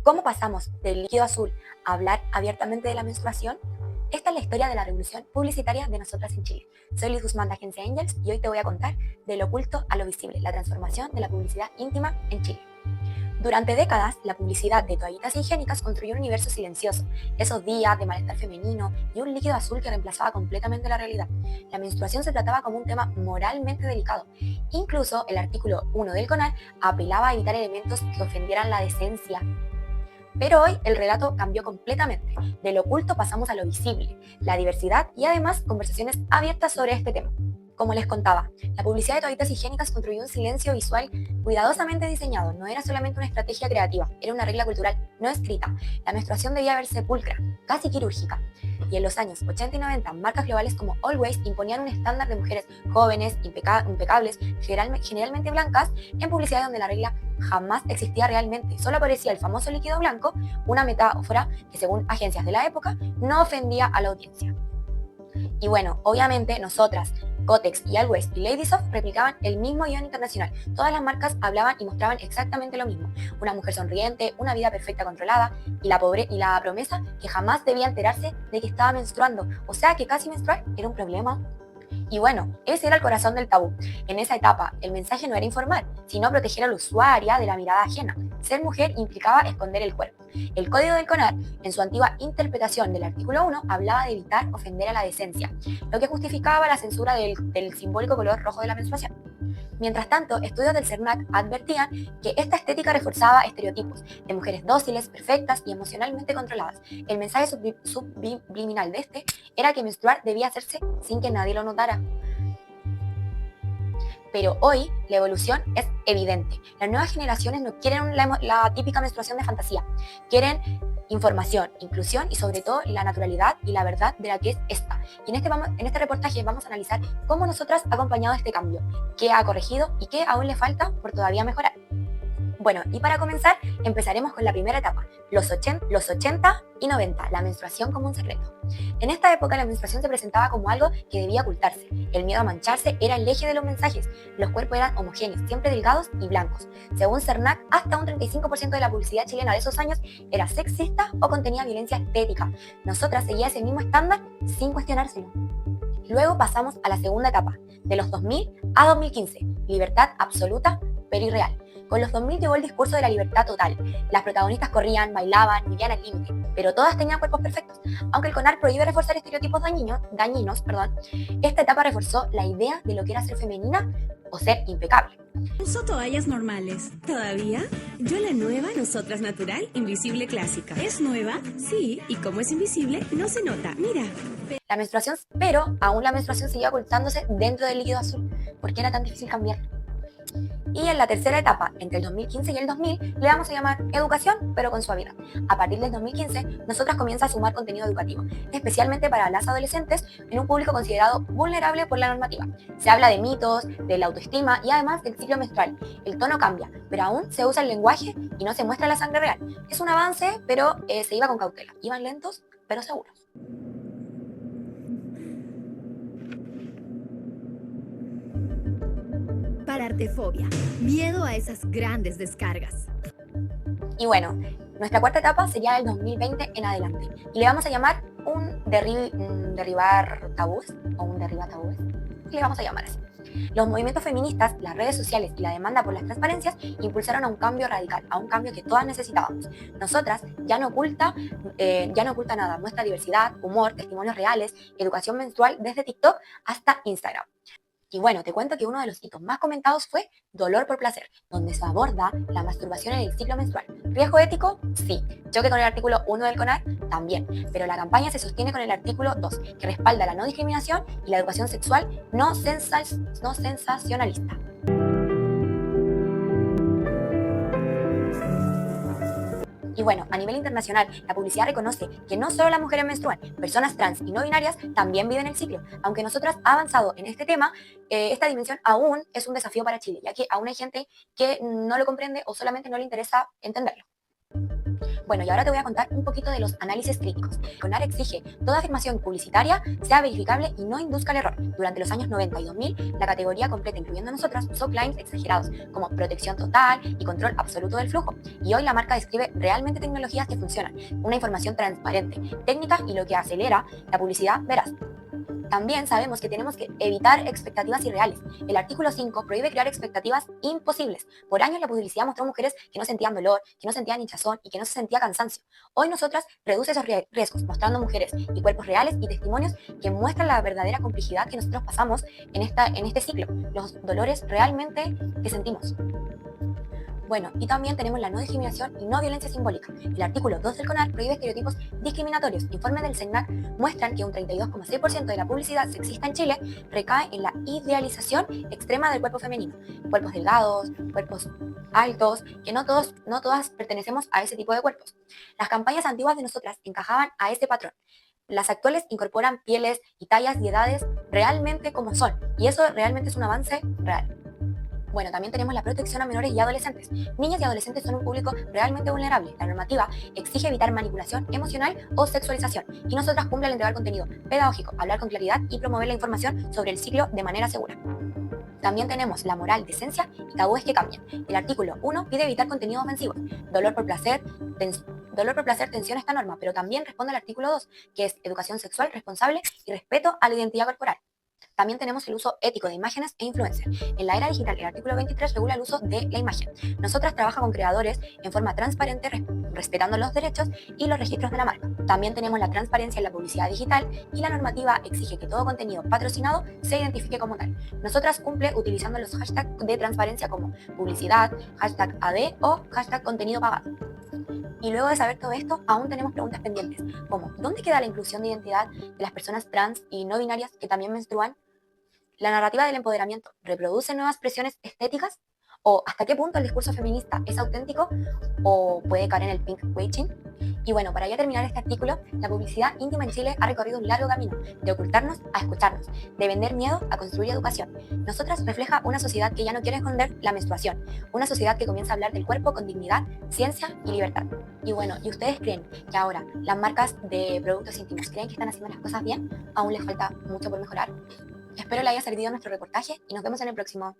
¿Cómo pasamos del líquido azul a hablar abiertamente de la menstruación? Esta es la historia de la revolución publicitaria de nosotras en Chile. Soy Liz Guzmán de Agencia Angels y hoy te voy a contar de lo oculto a lo visible, la transformación de la publicidad íntima en Chile. Durante décadas, la publicidad de toallitas higiénicas construyó un universo silencioso, esos días de malestar femenino y un líquido azul que reemplazaba completamente la realidad. La menstruación se trataba como un tema moralmente delicado. Incluso el artículo 1 del CONAR apelaba a evitar elementos que ofendieran la decencia. Pero hoy el relato cambió completamente. De lo oculto pasamos a lo visible, la diversidad y además conversaciones abiertas sobre este tema. Como les contaba, la publicidad de toallitas higiénicas construyó un silencio visual cuidadosamente diseñado. No era solamente una estrategia creativa, era una regla cultural no escrita. La menstruación debía verse pulcra, casi quirúrgica. Y en los años 80 y 90, marcas globales como Always imponían un estándar de mujeres jóvenes, impecables, generalmente blancas, en publicidad donde la regla jamás existía realmente. Solo aparecía el famoso líquido blanco, una metáfora que según agencias de la época no ofendía a la audiencia. Y bueno, obviamente nosotras, Kotex y Always y Ladysoft replicaban el mismo guión internacional. Todas las marcas hablaban y mostraban exactamente lo mismo. Una mujer sonriente, una vida perfecta controlada y la promesa que jamás debía enterarse de que estaba menstruando. O sea que casi menstruar era un problema. Y bueno, ese era el corazón del tabú. En esa etapa, el mensaje no era informar, sino proteger a la usuaria de la mirada ajena. Ser mujer implicaba esconder el cuerpo. El código del CONAR, en su antigua interpretación del artículo 1, hablaba de evitar ofender a la decencia, lo que justificaba la censura del simbólico color rojo de la menstruación. Mientras tanto, estudios del CERNAC advertían que esta estética reforzaba estereotipos de mujeres dóciles, perfectas y emocionalmente controladas. El mensaje subliminal de este era que menstruar debía hacerse sin que nadie lo notara. Pero hoy la evolución es evidente. Las nuevas generaciones no quieren la típica menstruación de fantasía. Quieren información, inclusión y sobre todo la naturalidad y la verdad de la que es esta. Y en este reportaje vamos a analizar cómo nosotras ha acompañado este cambio, qué ha corregido y qué aún le falta por todavía mejorar. Bueno, y para comenzar, empezaremos con la primera etapa, los 80 y 90, la menstruación como un secreto. En esta época la menstruación se presentaba como algo que debía ocultarse. El miedo a mancharse era el eje de los mensajes. Los cuerpos eran homogéneos, siempre delgados y blancos. Según CERNAC, hasta un 35% de la publicidad chilena de esos años era sexista o contenía violencia estética. Nosotras seguíamos ese mismo estándar sin cuestionárselo. Luego pasamos a la segunda etapa, de los 2000 a 2015, libertad absoluta pero irreal. Con los 2000 llegó el discurso de la libertad total. Las protagonistas corrían, bailaban, vivían al límite, pero todas tenían cuerpos perfectos. Aunque el CONAR prohíbe reforzar estereotipos dañinos, esta etapa reforzó la idea de lo que era ser femenina o ser impecable. Uso toallas normales. ¿Todavía? Yo la nueva Nosotras Natural Invisible Clásica. ¿Es nueva? Sí. ¿Y como es invisible? No se nota. Mira. Pero aún la menstruación seguía ocultándose dentro del líquido azul. ¿Por qué era tan difícil cambiar? Y en la tercera etapa, entre el 2015 y el 2000, le vamos a llamar educación, pero con suavidad. A partir del 2015, nosotras comienza a sumar contenido educativo, especialmente para las adolescentes, en un público considerado vulnerable por la normativa. Se habla de mitos, de la autoestima y además del ciclo menstrual. El tono cambia, pero aún se usa el lenguaje y no se muestra la sangre real. Es un avance, pero se iba con cautela. Iban lentos, pero seguros. Parartefobia, miedo a esas grandes descargas. Y bueno, nuestra cuarta etapa sería el 2020 en adelante. Y le vamos a llamar un derribar tabúes, o un derriba tabúes. Le vamos a llamar así. Los movimientos feministas, las redes sociales y la demanda por las transparencias impulsaron a un cambio radical, a un cambio que todas necesitábamos. Nosotras ya no oculta nada, muestra diversidad, humor, testimonios reales, educación menstrual desde TikTok hasta Instagram. Y bueno, te cuento que uno de los hitos más comentados fue dolor por placer, donde se aborda la masturbación en el ciclo menstrual. ¿Riesgo ético? Sí. ¿Choque con el artículo 1 del CONAR? También. Pero la campaña se sostiene con el artículo 2, que respalda la no discriminación y la educación sexual no sensacionalista. Y bueno, a nivel internacional, la publicidad reconoce que no solo las mujeres menstruan, personas trans y no binarias también viven el ciclo. Aunque nosotras ha avanzado en este tema, esta dimensión aún es un desafío para Chile, ya que aún hay gente que no lo comprende o solamente no le interesa entenderlo. Bueno, y ahora te voy a contar un poquito de los análisis críticos. CONAR exige toda afirmación publicitaria sea verificable y no induzca al error. Durante los años 90 y 2000, la categoría completa, incluyendo nosotras, usó claims exagerados, como protección total y control absoluto del flujo. Y hoy la marca describe realmente tecnologías que funcionan, una información transparente, técnica y lo que acelera la publicidad veraz. También sabemos que tenemos que evitar expectativas irreales. El artículo 5 prohíbe crear expectativas imposibles. Por años la publicidad mostró mujeres que no sentían dolor, que no sentían hinchazón y que no se sentía cansancio. Hoy nosotras reduce esos riesgos, mostrando mujeres y cuerpos reales y testimonios que muestran la verdadera complejidad que nosotros pasamos en este ciclo, los dolores realmente que sentimos. Bueno, y también tenemos la no discriminación y no violencia simbólica. El artículo 2 del CONAR prohíbe estereotipos discriminatorios. Informes del CENAC muestran que un 32,6% de la publicidad sexista en Chile recae en la idealización extrema del cuerpo femenino. Cuerpos delgados, cuerpos altos, que no todas pertenecemos a ese tipo de cuerpos. Las campañas antiguas de nosotras encajaban a ese patrón. Las actuales incorporan pieles y tallas y edades realmente como son, y eso realmente es un avance real. Bueno, también tenemos la protección a menores y adolescentes. Niñas y adolescentes son un público realmente vulnerable. La normativa exige evitar manipulación emocional o sexualización, y nosotras cumple al entregar contenido pedagógico, hablar con claridad y promover la información sobre el ciclo de manera segura. También tenemos la moral, decencia y tabúes que cambian. El artículo 1 pide evitar contenidos ofensivos, dolor por placer, tensión a esta norma, pero también responde al artículo 2, que es educación sexual responsable y respeto a la identidad corporal. También tenemos el uso ético de imágenes e influencers. En la era digital, el artículo 23 regula el uso de la imagen. Nosotras trabajamos con creadores en forma transparente, respetando los derechos y los registros de la marca. También tenemos la transparencia en la publicidad digital y la normativa exige que todo contenido patrocinado se identifique como tal. Nosotras cumple utilizando los hashtags de transparencia como publicidad, hashtag AD o hashtag contenido pagado. Y luego de saber todo esto, aún tenemos preguntas pendientes, como ¿dónde queda la inclusión de identidad de las personas trans y no binarias que también menstruan? ¿La narrativa del empoderamiento reproduce nuevas presiones estéticas? ¿O hasta qué punto el discurso feminista es auténtico o puede caer en el pinkwashing? Y bueno, para ya terminar este artículo, la publicidad íntima en Chile ha recorrido un largo camino, de ocultarnos a escucharnos, de vender miedo a construir educación. Nosotras refleja una sociedad que ya no quiere esconder la menstruación, una sociedad que comienza a hablar del cuerpo con dignidad, ciencia y libertad. Y bueno, ¿y ustedes creen que ahora las marcas de productos íntimos creen que están haciendo las cosas bien? ¿Aún les falta mucho por mejorar? Espero les haya servido nuestro reportaje y nos vemos en el próximo.